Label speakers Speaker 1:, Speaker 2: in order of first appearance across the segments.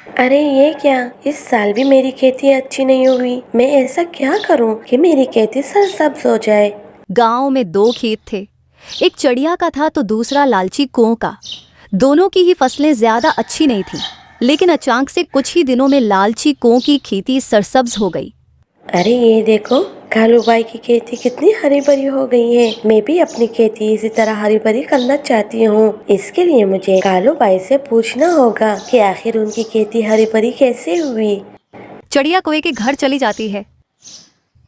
Speaker 1: अरे ये क्या, इस साल भी मेरी खेती अच्छी नहीं हुई। मैं ऐसा क्या करूं कि मेरी खेती सरसब्ज हो जाए।
Speaker 2: गांव में दो खेत थे। एक चिड़िया का था तो दूसरा लालची कुओं का। दोनों की ही फसलें ज्यादा अच्छी नहीं थीं, लेकिन अचानक से कुछ ही दिनों में लालची कुओं की खेती सरसब्ज हो गई।
Speaker 1: अरे ये देखो, कालू बाई की खेती कितनी हरी भरी हो गई है। मैं भी अपनी खेती इसी तरह हरी भरी करना चाहती हूँ। इसके लिए मुझे कालू बाई से पूछना होगा कि आखिर उनकी खेती हरी भरी कैसे हुई।
Speaker 2: चिड़िया कुएं के घर चली जाती है।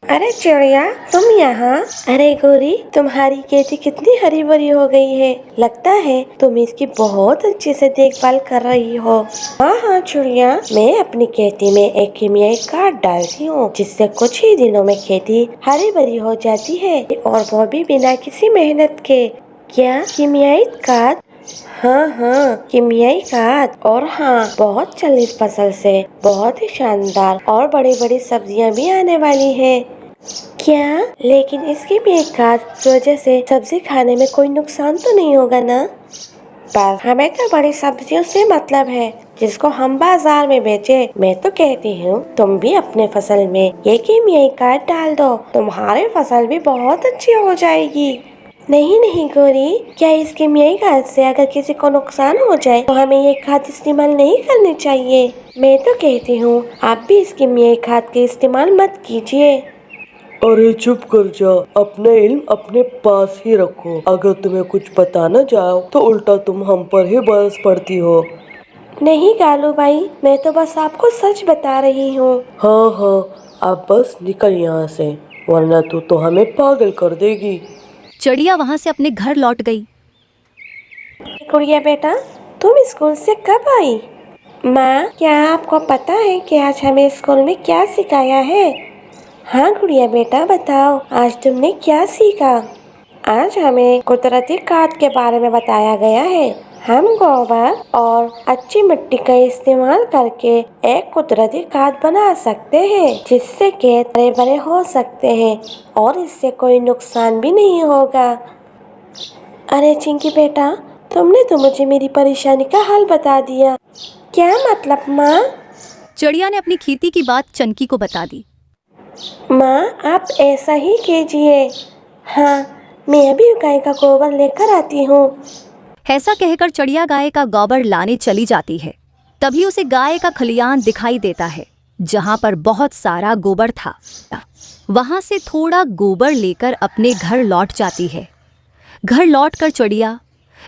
Speaker 1: अरे चिड़िया, तुम यहाँ। अरे गोरी, तुम्हारी खेती कितनी हरी भरी हो गई है। लगता है तुम इसकी बहुत अच्छे से देखभाल कर रही हो। हाँ हाँ चिड़िया, मैं अपनी खेती में एक कीमियाई खाद डालती हूँ, जिससे कुछ ही दिनों में खेती हरी भरी हो जाती है, और वो भी बिना किसी मेहनत के। क्या कीमियाई खाद? हाँ हाँ, कीमियाई खाद। और हाँ, बहुत जल्द इस फसल से बहुत ही शानदार और बड़ी बड़ी सब्जियाँ भी आने वाली है। क्या? लेकिन इसकी भी एक खाद की वजह से सब्जी खाने में कोई नुकसान तो नहीं होगा ना? पर हमें तो बड़ी सब्जियों से मतलब है, जिसको हम बाजार में बेचे। मैं तो कहती हूँ तुम भी अपने फसल में ये कीमियाई खाद डाल दो, तुम्हारी फसल भी बहुत अच्छी हो जाएगी। नहीं नहीं गौरी, क्या इस कीमियाई खाद से अगर किसी को नुकसान हो जाए तो हमें ये खाद इस्तेमाल नहीं करनी चाहिए। मैं तो कहती हूँ आप भी इस कीमियाई खाद के इस्तेमाल मत कीजिए।
Speaker 3: अरे चुप कर जा, अपना इल्म अपने पास ही रखो। अगर तुम्हें कुछ पता न जाओ तो उल्टा तुम हम पर ही बरस पड़ती हो।
Speaker 1: नहीं कालू भाई, मैं तो बस आपको सच बता रही हूँ।
Speaker 3: हाँ हाँ, अब बस निकल यहाँ से, वरना तू तो हमें पागल कर देगी।
Speaker 2: चिड़िया वहां से अपने घर लौट गई।
Speaker 1: गुड़िया बेटा, तुम स्कूल से कब आई? माँ, क्या आपको पता है कि आज हमें स्कूल में क्या सिखाया है? हाँ गुड़िया बेटा, बताओ आज तुमने क्या सीखा? आज हमें कुदरती खाद के बारे में बताया गया है। हम गोबर और अच्छी मिट्टी का इस्तेमाल करके एक कुदरती खाद बना सकते हैं, जिससे खेत हरे भरे हो सकते हैं और इससे कोई नुकसान भी नहीं होगा। अरे चिंकी बेटा, तुमने तो मुझे मेरी परेशानी का हल बता दिया। क्या मतलब माँ?
Speaker 2: चिड़िया ने अपनी खेती की बात चनकी को बता दी।
Speaker 1: माँ, आप ऐसा ही कीजिए। हाँ, मैं अभी गाय का गोबर लेकर आती हूँ।
Speaker 2: ऐसा कहकर चिड़िया गाय का गोबर लाने चली जाती है। तभी उसे गाय का खलियान दिखाई देता है, जहां पर बहुत सारा गोबर था। वहां से थोड़ा गोबर लेकर अपने घर लौट जाती है। घर लौटकर चिड़िया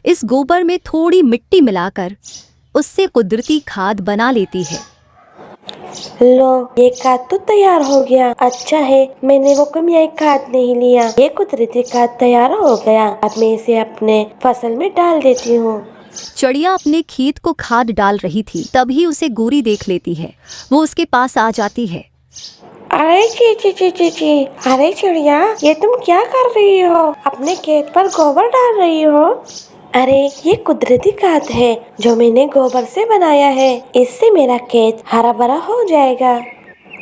Speaker 2: इस गोबर में थोड़ी मिट्टी मिलाकर उससे कुदरती खाद बना लेती है।
Speaker 1: लो, ये खाद तो तैयार हो गया। अच्छा है मैंने वो कीमियाई खाद नहीं लिया। ये कुदरती खाद तैयार हो गया। अब मैं इसे अपने फसल में डाल देती हूँ।
Speaker 2: चिड़िया अपने खेत को खाद डाल रही थी, तभी उसे गोरी देख लेती है। वो उसके पास आ जाती है।
Speaker 1: अरे ची ची ची ची ची, अरे चिड़िया, ये तुम क्या कर रही हो? अपने खेत पर गोबर डाल रही हो? अरे ये कुदरती खाद है जो मैंने गोबर से बनाया है। इससे मेरा खेत हरा भरा हो जाएगा।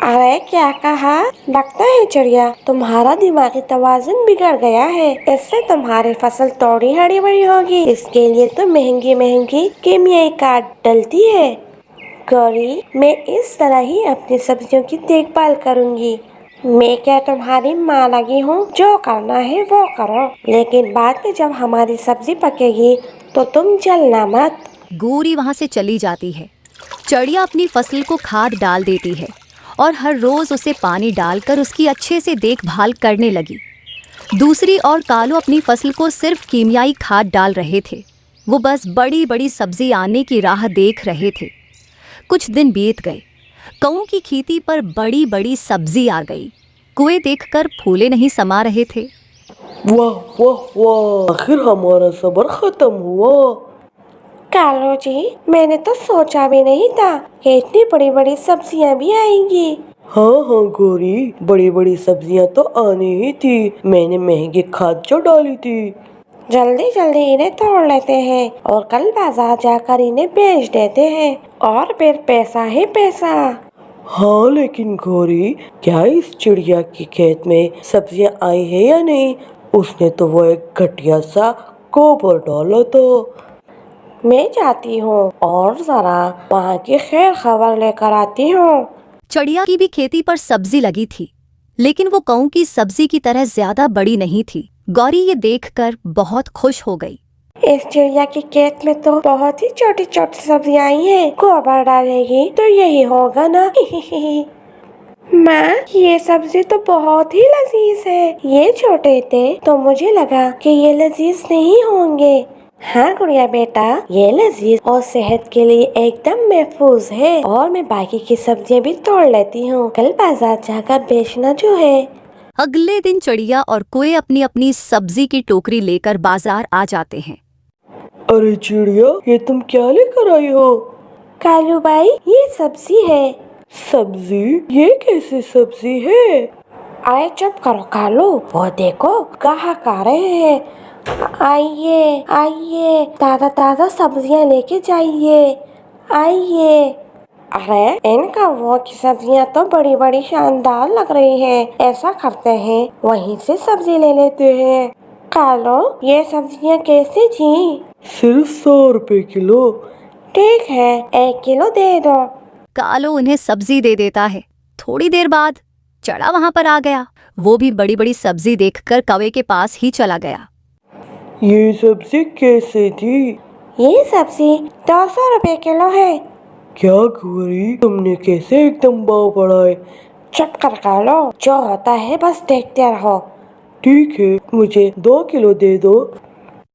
Speaker 1: अरे क्या कहा? लगता है चिड़िया तुम्हारा दिमागी तवाज़ुन बिगड़ गया है। इससे तुम्हारी फसल थोड़ी हरी भरी होगी। इसके लिए तो महंगी महंगी कीमियाई खाद डलती है। गौरी, मैं इस तरह ही अपनी सब्जियों की देखभाल करूंगी। मैं क्या तुम्हारी माँ लगी हूँ? जो करना है वो करो, लेकिन बाद में जब हमारी सब्जी पकेगी तो तुम जलना मत।
Speaker 2: गोरी वहां से चली जाती है। चिड़िया अपनी फसल को खाद डाल देती है और हर रोज उसे पानी डालकर उसकी अच्छे से देखभाल करने लगी। दूसरी ओर कालू अपनी फसल को सिर्फ कीमियाई खाद डाल रहे थे। वो बस बड़ी बड़ी सब्जी आने की राह देख रहे थे। कुछ दिन बीत गए। कौओं की खेती पर बड़ी बड़ी सब्जी आ गई। कुएं देखकर फूले नहीं समा रहे थे।
Speaker 3: वाह वाह वाह, आखिर हमारा सब्र खत्म हुआ।
Speaker 1: कालू जी, मैंने तो सोचा भी नहीं था कि इतनी बड़ी बड़ी सब्जियां भी आएंगी।
Speaker 3: हाँ हाँ गोरी, बड़ी बड़ी सब्जियां तो आनी ही थी। मैंने महंगी खाद जो डाली थी।
Speaker 1: जल्दी जल्दी इन्हें तोड़ लेते हैं और कल बाजार जाकर इन्हें बेच देते हैं, और फिर पैसा ही पैसा।
Speaker 3: हाँ लेकिन गौरी, क्या इस चिड़िया के खेत में सब्जियां आई है या नहीं? उसने तो वो एक घटिया सा गोबर डाला था।
Speaker 1: मैं जाती हूँ और जरा वहाँ की खैर खबर लेकर आती हूँ।
Speaker 2: चिड़िया की भी खेती पर सब्जी लगी थी, लेकिन वो कौं की सब्जी की तरह ज्यादा बड़ी नहीं थी। गौरी ये देखकर बहुत खुश हो गई।
Speaker 1: इस चिड़िया के खेत में तो बहुत ही छोटी छोटी सब्जियां आई हैं। गोबर डालेगी तो यही होगा ना। माँ, ये सब्जी तो बहुत ही लजीज है। ये छोटे थे तो मुझे लगा कि ये लजीज नहीं होंगे। हाँ गुड़िया बेटा, ये लजीज और सेहत के लिए एकदम महफूज है। और मैं बाकी की सब्जियां भी तोड़ लेती हूँ, कल बाजार जाकर बेचना जो है।
Speaker 2: अगले दिन चिड़िया और कोए अपनी अपनी सब्जी की टोकरी लेकर बाजार आ जाते हैं।
Speaker 3: अरे चिड़िया, ये तुम क्या लेकर आई हो?
Speaker 1: कालू भाई, ये सब्जी है।
Speaker 3: सब्जी? ये कैसी सब्जी है?
Speaker 1: अरे चुप करो कालू, वो देखो ग्राहक आ रहे हैं। आइए आइए, ताज़ा ताज़ा सब्जियां लेके जाइए, आइए। अरे इन कौवों की सब्जियां तो बड़ी बड़ी शानदार लग रही हैं। ऐसा करते हैं वहीं से सब्जी ले लेते हैं। कालो, ये सब्जियां कैसे जी?
Speaker 3: सिर्फ 100 रुपए किलो।
Speaker 1: ठीक है, 1 किलो दे दो।
Speaker 2: कालो उन्हें सब्जी दे देता है। थोड़ी देर बाद चड़ा वहां पर आ गया। वो भी बड़ी बड़ी सब्जी देखकर कौवे के पास ही चला गया।
Speaker 3: ये सब्जी कैसे थी?
Speaker 1: ये सब्जी 200 रुपए किलो है।
Speaker 3: क्या गौरी, तुमने कैसे एकदम भाव बढ़ाए?
Speaker 1: चुप कर कालो, जो होता है बस देखते रहो।
Speaker 3: ठीक है, मुझे 2 किलो दे दो।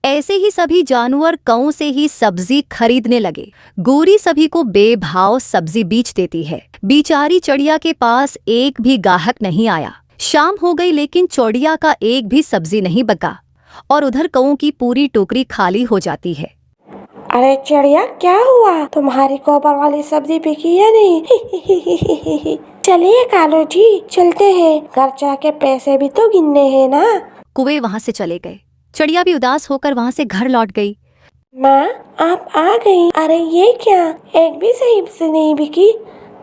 Speaker 2: ऐसे ही सभी जानवर कौं से ही सब्जी खरीदने लगे। गोरी सभी को बेभाव सब्जी बेच देती है। बेचारी चिड़िया के पास एक भी ग्राहक नहीं आया। शाम हो गई लेकिन चिड़िया का एक भी सब्जी नहीं बका और उधर कौं की पूरी टोकरी खाली हो जाती है।
Speaker 1: अरे चिड़िया, क्या हुआ? तुम्हारी गोबर वाली सब्जी बिकी या नहीं? चलिए कालो जी, चलते हैं, घर जाके पैसे भी तो गिनने हैं ना।
Speaker 2: कुएं वहां से चले गए। चिड़िया भी उदास होकर वहां से घर लौट गई।
Speaker 1: माँ, आप आ गई। अरे ये क्या, एक भी सही से नहीं बिकी?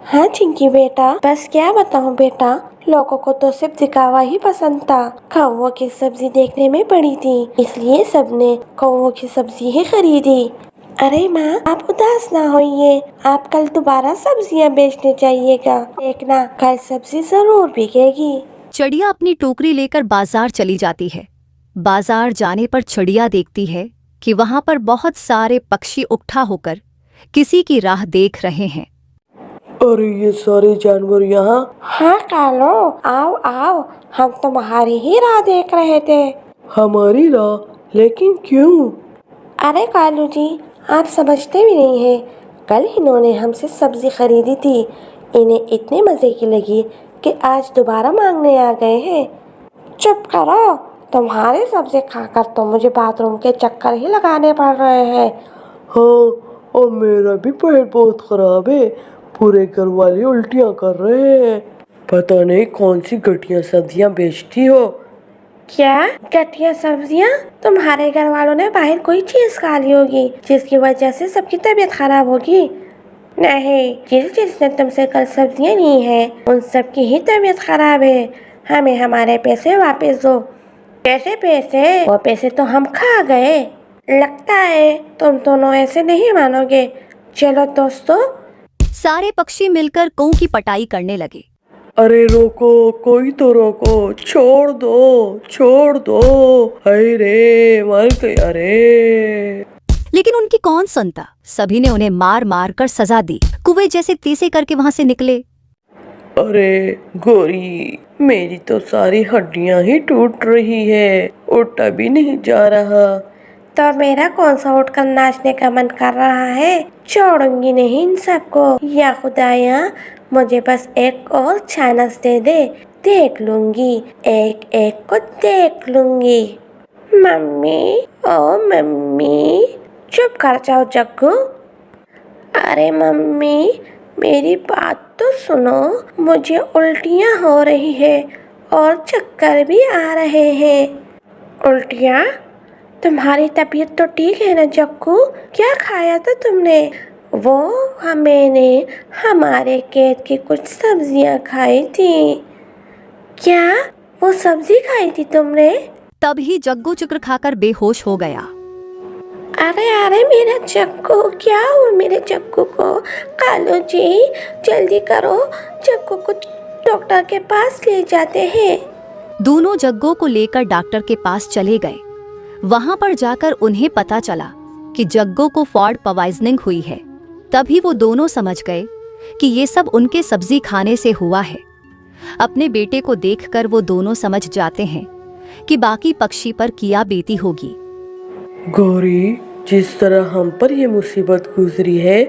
Speaker 1: हाँ चिंकी बेटा, बस क्या बताऊँ बेटा, लोगों को तो सिर्फ दिखावा ही पसंद था। कौवों की सब्जी देखने में पड़ी थी, इसलिए सबने कौवों की सब्जी ही खरीदी। अरे माँ, आप उदास ना होइए, आप कल दोबारा सब्जियाँ बेचने जाइएगा। देखना, कल सब्जी जरूर बिकेगी।
Speaker 2: चिड़िया अपनी टोकरी लेकर बाजार चली जाती है। बाजार जाने पर चिड़िया देखती है कि वहां पर बहुत सारे पक्षी इकट्ठा होकर किसी की राह देख रहे हैं।
Speaker 3: अरे ये सारे जानवर यहाँ?
Speaker 1: हाँ कालो, आओ आओ, हम तुम्हारी ही राह देख रहे थे।
Speaker 3: हमारी राह? लेकिन क्यों?
Speaker 1: अरे कालू जी, आप समझते भी नहीं हैं। कल इन्होंने हमसे सब्जी खरीदी थी, इन्हें इतने मज़े की लगी कि आज दोबारा मांगने आ गए हैं। चुप करो, तुम्हारी सब्जी खाकर तो मुझे बाथरूम के चक्कर ही लगाने पड़ रहे हैं।
Speaker 3: हाँ, और मेरा भी पेट बहुत खराब है। पूरे घर वाले उल्टियाँ कर रहे हैं। पता नहीं कौन सी घटिया सब्जियाँ बेचती हो।
Speaker 1: क्या घटिया सब्जियाँ? तुम्हारे घर वालों ने बाहर कोई चीज खा ली होगी जिसकी वजह से सबकी तबीयत खराब होगी। नहीं, जिसने तुमसे कल सब्जियाँ ली हैं उन सब की ही तबीयत खराब है। हमें हमारे पैसे वापस दो। कैसे पैसे? वो पैसे तो हम खा गए। लगता है तुम दोनों ऐसे नहीं मानोगे। चलो दोस्तों।
Speaker 2: सारे पक्षी मिलकर कौं की पटाई करने लगे।
Speaker 3: अरे रोको, कोई तो रोको, छोड़ दो, छोड़ दो। हाय रे, मर गया रे।
Speaker 2: लेकिन उनकी कौन सुनता। सभी ने उन्हें मार मार कर सजा दी। कुएं जैसे तैसे करके वहां से निकले।
Speaker 3: अरे गोरी, मेरी तो सारी हड्डियां ही टूट रही है, उठा भी नहीं जा रहा।
Speaker 1: तो मेरा कौन सा उठकर नाचने का मन कर रहा है। छोड़ूंगी नहीं इन सबको। या खुदाया, मुझे बस एक और चांस दे दे, देख लूंगी, एक एक को देख लूंगी। मम्मी, ओ मम्मी। चुप कर जाओ जग्गू। अरे मम्मी, मेरी बात तो सुनो। मुझे उल्टियाँ हो रही है और चक्कर भी आ रहे हैं। उल्टियाँ? तुम्हारी तबीयत तो ठीक है ना जग्गू? क्या खाया था तुमने? वो मैंने हमारे खेत की कुछ सब्जियां खाई थी। क्या वो सब्जी खाई थी तुमने?
Speaker 2: तभी जग्गू चुकर खाकर बेहोश हो गया।
Speaker 1: अरे अरे मेरा चक्कू, क्या हुआ मेरे चक्कू को? कालू जी जल्दी करो, चक्कू को डॉक्टर के पास ले जाते हैं।
Speaker 2: दोनों जग्गो को लेकर डॉक्टर के पास चले गए। वहां पर जाकर उन्हें पता चला कि जग्गो को फूड पॉइजनिंग हुई है। तभी वो दोनों समझ गए कि ये सब उनके सब्जी खाने से हुआ है। अपने बेटे को देखकर वो दोनों समझ जाते हैं कि बाकी पक्षी पर क्या बीती होगी।
Speaker 3: गौरी, जिस तरह हम पर ये मुसीबत गुजरी है,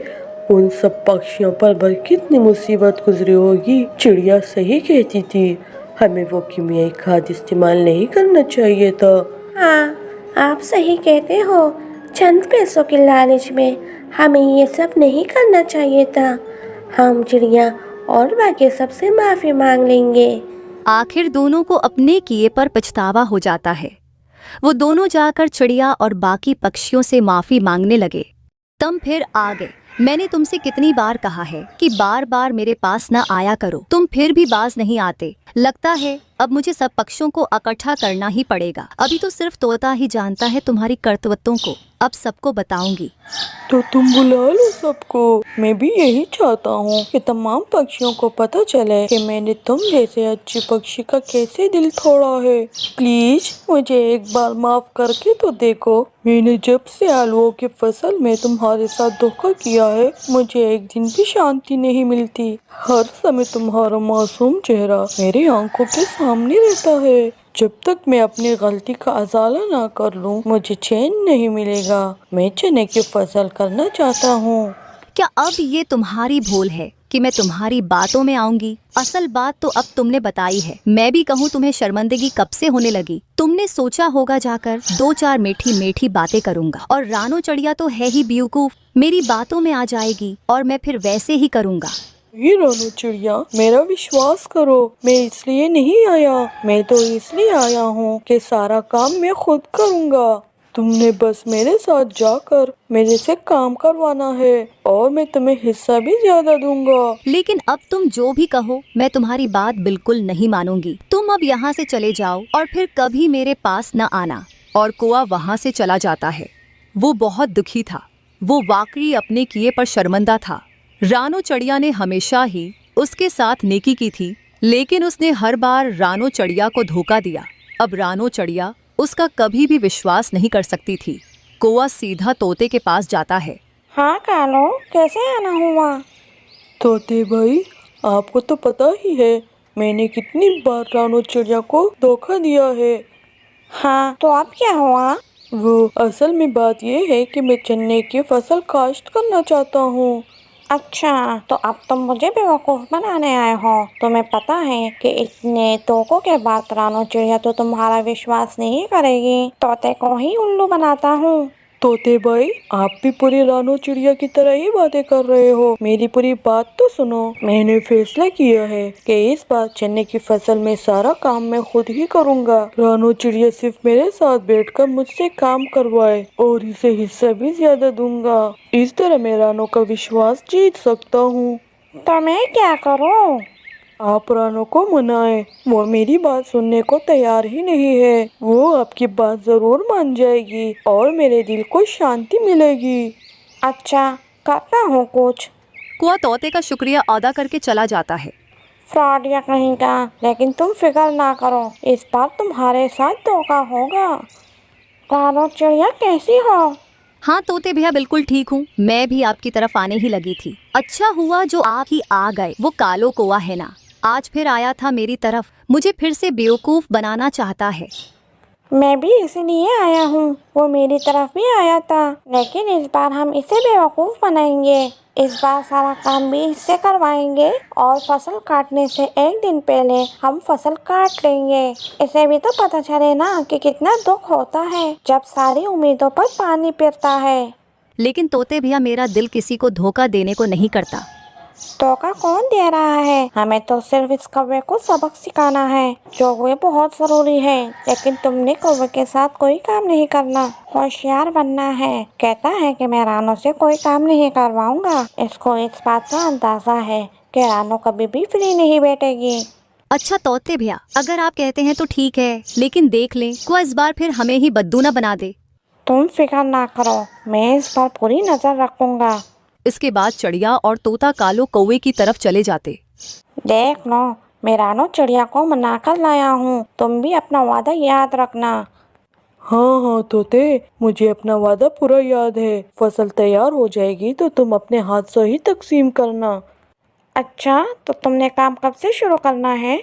Speaker 3: उन सब पक्षियों पर भी कितनी मुसीबत गुजरी होगी। चिड़िया सही कहती थी, हमें वो कीमियाई खाद इस्तेमाल नहीं करना चाहिए था।
Speaker 1: हाँ, आप सही कहते हो। चंद पैसों के लालच में हमें ये सब नहीं करना चाहिए था। हम चिड़िया और बाकी सबसे माफ़ी मांग लेंगे।
Speaker 2: आखिर दोनों को अपने किए पर पछतावा हो जाता है। वो दोनों जाकर चिड़िया और बाकी पक्षियों से माफी मांगने लगे। तुम फिर आ गए। मैंने तुमसे कितनी बार कहा है कि बार बार मेरे पास न आया करो, तुम फिर भी बाज नहीं आते। लगता है अब मुझे सब पक्षियों को इकट्ठा करना ही पड़ेगा। अभी तो सिर्फ तोता ही जानता है तुम्हारी कर्तव्यों को, अब सबको बताऊंगी।
Speaker 3: तो तुम बुला लो सबको। मैं भी यही चाहता हूँ कि तमाम पक्षियों को पता चले कि मैंने तुम जैसे अच्छे पक्षी का कैसे दिल तोड़ा है। प्लीज मुझे एक बार माफ करके तो देखो। मैंने जब से आलूओं की फसल में तुम्हारे साथ धोखा किया है, मुझे एक दिन भी शांति नहीं मिलती। हर समय तुम्हारा मासूम चेहरा मेरी आंखों के सामने रहता है। जब तक मैं अपनी गलती का अजाला ना कर लूं, मुझे चैन नहीं मिलेगा। मैं चने की फसल करना चाहता हूँ।
Speaker 2: क्या अब ये तुम्हारी भूल है कि मैं तुम्हारी बातों में आऊंगी? असल बात तो अब तुमने बताई है। मैं भी कहूँ तुम्हें शर्मिंदगी कब से होने लगी। तुमने सोचा होगा जाकर 2-4 मीठी मीठी बातें करूंगा और रानो चिड़िया तो है ही बेवकूफ, मेरी बातों में आ जाएगी और मैं फिर वैसे ही करूंगा।
Speaker 3: ये रानो चिड़िया, मेरा विश्वास करो, मैं इसलिए नहीं आया। मैं तो इसलिए आया हूँ कि सारा काम मैं खुद करूँगा। तुमने बस मेरे साथ जाकर मेरे से काम करवाना है और मैं तुम्हें हिस्सा भी ज्यादा दूंगा।
Speaker 2: लेकिन अब तुम जो भी कहो मैं तुम्हारी बात बिल्कुल नहीं मानूंगी। तुम अब यहाँ से चले जाओ और फिर कभी मेरे पास न आना। और कौआ वहाँ से चला जाता है। वो बहुत दुखी था। वो वाकई अपने किए पर शर्मिंदा था। रानो चिड़िया ने हमेशा ही उसके साथ नेकी की थी, लेकिन उसने हर बार रानो चिड़िया को धोखा दिया। अब रानो चिड़िया उसका कभी भी विश्वास नहीं कर सकती थी। कौआ सीधा तोते के पास जाता है।
Speaker 1: हाँ कालो, कैसे आना हुआ?
Speaker 3: तोते भाई, आपको तो पता ही है मैंने कितनी बार रानो चिड़िया को धोखा दिया है।
Speaker 1: हाँ, तो अब क्या हुआ?
Speaker 3: वो असल में बात ये है कि मैं चने की फसल काश्त करना चाहता हूँ।
Speaker 1: अच्छा, तो अब तुम मुझे बेवकूफ़ बनाने आए हो। तुम्हें पता है कि इतने तोकों के बाद रानो चिड़िया तो तुम्हारा विश्वास नहीं करेगी। तोते को ही उल्लू बनाता हूँ।
Speaker 3: तोते भाई, आप भी पूरी रानो चिड़िया की तरह ही बातें कर रहे हो। मेरी पूरी बात तो सुनो। मैंने फैसला किया है कि इस बार चने की फसल में सारा काम मैं खुद ही करूँगा। रानो चिड़िया सिर्फ मेरे साथ बैठकर मुझसे काम करवाए और इसे हिस्सा भी ज्यादा दूंगा। इस तरह मैं रानो का विश्वास जीत सकता हूँ।
Speaker 1: तो मैं क्या करूँ?
Speaker 3: आप रानो को मनाएं। वो मेरी बात सुनने को तैयार ही नहीं है। वो आपकी बात जरूर मान जाएगी और मेरे दिल को शांति मिलेगी।
Speaker 1: अच्छा, करता हूँ कुछ।
Speaker 2: कौआ तोते का शुक्रिया अदा करके चला जाता है।
Speaker 1: फ्रॉड या कहीं का, लेकिन तुम फिक्र ना करो, इस बार तुम्हारे साथ धोखा होगा। रानो चिड़िया कैसी हो?
Speaker 2: हाँ तोते भैया, बिल्कुल ठीक हूँ। मैं भी आपकी तरफ आने ही लगी थी। अच्छा हुआ जो आप ही आ गए। वो कालो कौआ है ना, आज फिर आया था मेरी तरफ। मुझे फिर से बेवकूफ बनाना चाहता है।
Speaker 1: मैं भी इसलिए आया हूँ। वो मेरी तरफ भी आया था, लेकिन इस बार हम इसे बेवकूफ़ बनाएंगे। इस बार सारा काम भी इससे करवाएंगे और फसल काटने से एक दिन पहले हम फसल काट लेंगे। इसे भी तो पता चले ना कि कितना दुख होता है जब सारी उम्मीदों पर पानी फिरता है।
Speaker 2: लेकिन तोते भैया, मेरा दिल किसी को धोखा देने को नहीं करता।
Speaker 1: धोखा कौन दे रहा है? हमें तो सिर्फ इस कौवे को सबक सिखाना है, जो वे बहुत जरूरी है। लेकिन तुमने कौवे के साथ कोई काम नहीं करना, होशियार बनना है। कहता है कि मैं रानो से कोई काम नहीं करवाऊंगा। इसको इस बात का अंदाजा है कि रानो कभी भी फ्री नहीं बैठेगी।
Speaker 2: अच्छा तोते भैया, अगर आप कहते हैं तो ठीक है, लेकिन देख लें कौआ इस बार फिर हमें ही बद्दू न बना दे।
Speaker 1: तुम फिक्र ना करो, मैं इस पर पूरी नजर रखूंगा।
Speaker 2: इसके बाद चिड़िया और तोता कालो कौवे की तरफ चले जाते।
Speaker 1: देख लो, मैं रानो चिड़िया को मनाकर लाया हूँ, तुम भी अपना वादा याद रखना।
Speaker 3: हाँ हाँ तोते, मुझे अपना वादा पूरा याद है। फसल तैयार हो जाएगी तो तुम अपने हाथ से ही तकसीम करना।
Speaker 1: अच्छा, तो तुमने काम कब से शुरू करना है?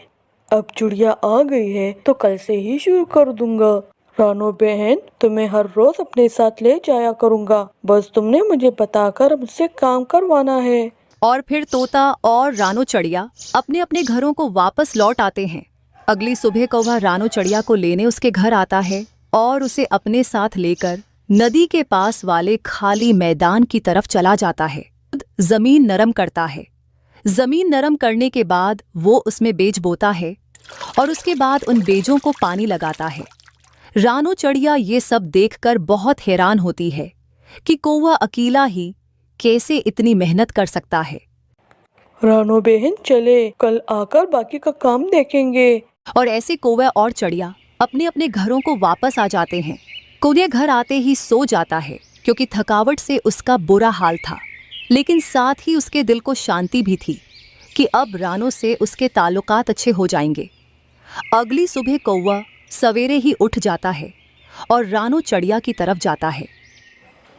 Speaker 3: अब चिड़िया आ गई है तो कल से ही शुरू कर दूंगा। रानो बहन, तुम्हें हर रोज अपने साथ ले जाया करूंगा, बस तुमने मुझे बताकर मुझसे काम करवाना है।
Speaker 2: और फिर तोता और रानो चिड़िया अपने अपने घरों को वापस लौट आते हैं। अगली सुबह कौवा रानो चिड़िया को लेने उसके घर आता है और उसे अपने साथ लेकर नदी के पास वाले खाली मैदान की तरफ चला जाता है। जमीन नरम करता है। जमीन नरम करने के बाद वो उसमें बीज बोता है और उसके बाद उन बीजों को पानी लगाता है। रानो चिड़िया ये सब देखकर बहुत हैरान होती है कि कौवा अकेला ही कैसे इतनी मेहनत कर सकता है।
Speaker 3: रानो बहन चले, कल आकर बाकी का काम देखेंगे।
Speaker 2: और ऐसे कौवा और चिड़िया अपने अपने घरों को वापस आ जाते हैं। कौवा घर आते ही सो जाता है क्योंकि थकावट से उसका बुरा हाल था, लेकिन साथ ही उसके दिल को शांति भी थी कि अब रानो से उसके ताल्लुकात अच्छे हो जाएंगे। अगली सुबह कौवा सवेरे ही उठ जाता है और रानो चिड़िया की तरफ जाता है।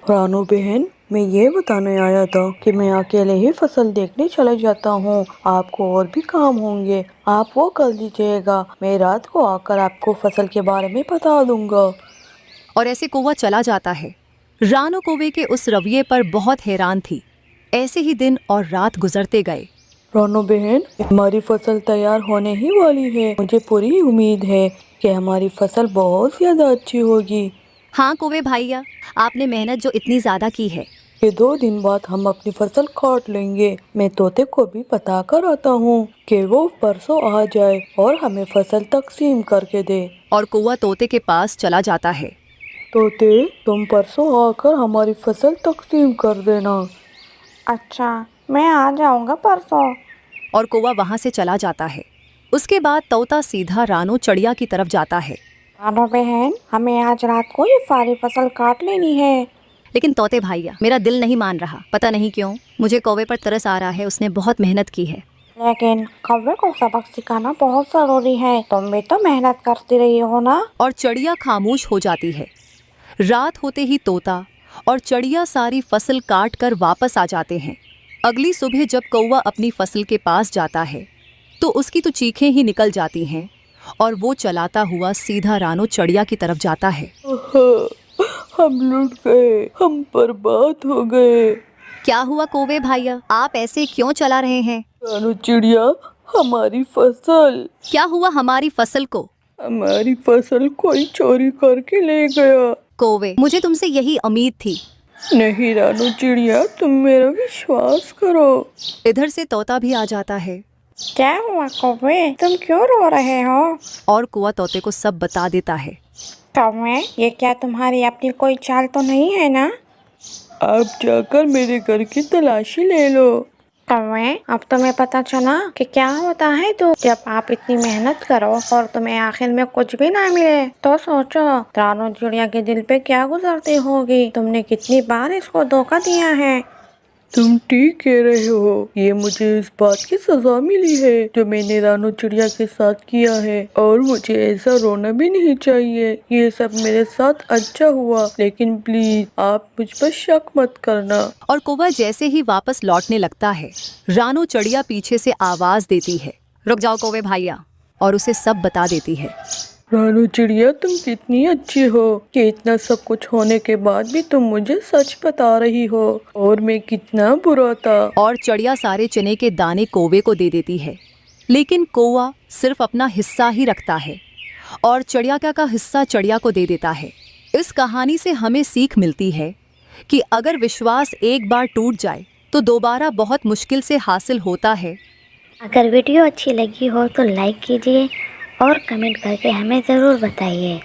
Speaker 3: रानो बहन, मैं ये बताने आया था कि मैं अकेले ही फसल देखने चला जाता हूँ। आपको और भी काम होंगे, आप वो कर लीजिएगा। मैं रात को आकर आपको फसल के बारे में बता दूंगा।
Speaker 2: और ऐसे कौवा चला जाता है। रानो कौवे के उस रवैये पर बहुत हैरान थी। ऐसे ही दिन और रात गुजरते गए।
Speaker 3: रानो बहन, हमारी फसल तैयार होने ही वाली है। मुझे पूरी उम्मीद है कि हमारी फसल बहुत ज्यादा अच्छी होगी।
Speaker 2: हाँ कौवे भाइया, आपने मेहनत जो इतनी ज्यादा की है।
Speaker 3: कि 2 दिन बाद हम अपनी फसल काट लेंगे। मैं तोते को भी बता कर आता हूँ कि वो परसों आ जाए और हमें फसल तकसीम करके दे।
Speaker 2: और कौवा तोते के पास चला जाता है।
Speaker 3: तोते, तुम परसों आकर हमारी फसल तकसीम कर देना।
Speaker 1: अच्छा, मैं आ जाऊंगा परसों।
Speaker 2: और कौवा वहां से चला जाता है। उसके बाद तोता सीधा रानो चिड़िया की तरफ जाता है।
Speaker 1: रानो बहन, हमें आज रात को ये सारी फसल काट लेनी है।
Speaker 2: लेकिन तोते भाइया, मेरा दिल नहीं मान रहा, पता नहीं क्यों। मुझे कौवे पर तरस आ रहा है, उसने बहुत मेहनत की है।
Speaker 1: लेकिन कौवे को सबक सिखाना बहुत जरूरी है, तुम भी तो मेहनत करती रही हो ना।
Speaker 2: और चिड़िया खामोश हो जाती है। रात होते ही तोता और चिड़िया सारी फसल काट कर वापस आ जाते हैं। अगली सुबह जब कौवा अपनी फसल के पास जाता है तो उसकी तो चीखें ही निकल जाती हैं और वो चलाता हुआ सीधा रानो चिड़िया की तरफ जाता है।
Speaker 3: हम लुट गए, हम बर्बाद हो गए।
Speaker 2: क्या हुआ कौवे भाइया, आप ऐसे क्यों चला रहे हैं?
Speaker 3: रानो चिड़िया, हमारी फसल।
Speaker 2: क्या हुआ हमारी फसल को?
Speaker 3: हमारी फसल कोई चोरी करके ले गया।
Speaker 2: कौवे, मुझे तुमसे यही उम्मीद थी।
Speaker 3: नहीं रानो चिड़िया, तुम मेरा विश्वास करो।
Speaker 2: इधर से तोता भी आ जाता है।
Speaker 1: क्या हुआ कौवे, तुम क्यों रो रहे हो?
Speaker 2: और कौवा तोते को सब बता देता है।
Speaker 1: कौवे, ये क्या तुम्हारी अपनी कोई चाल तो नहीं है ना?
Speaker 3: आप जाकर मेरे घर की तलाशी ले लो।
Speaker 1: कौवे, अब तुम्हें पता चला कि क्या होता है तो जब आप इतनी मेहनत करो और तुम्हें आखिर में कुछ भी ना मिले तो सोचो रानो चिड़िया के दिल पे क्या गुजरती होगी। तुमने कितनी बार इसको धोखा दिया है।
Speaker 3: तुम ठीक कह रहे हो, ये मुझे इस बात की सजा मिली है जो मैंने रानो चिड़िया के साथ किया है, और मुझे ऐसा रोना भी नहीं चाहिए। ये सब मेरे साथ अच्छा हुआ, लेकिन प्लीज आप मुझ पर शक मत करना।
Speaker 2: और कौवा जैसे ही वापस लौटने लगता है, रानो चिड़िया पीछे से आवाज देती है, रुक जाओ कौवे भाइया, और उसे सब बता देती है।
Speaker 3: रानो चिड़िया, तुम कितनी अच्छी हो कि इतना सब कुछ होने के बाद भी तुम मुझे सच बता रही हो, और मैं कितना बुरा था।
Speaker 2: और चिड़िया सारे चने के दाने कौवे को दे देती है, लेकिन कौवा सिर्फ अपना हिस्सा ही रखता है और चिड़िया का हिस्सा चिड़िया को दे देता है। इस कहानी से हमें सीख मिलती है कि अगर विश्वास एक बार टूट जाए तो दोबारा बहुत मुश्किल से हासिल होता है।
Speaker 4: अगर वीडियो अच्छी लगी हो तो लाइक कीजिए और कमेंट करके हमें ज़रूर बताइए।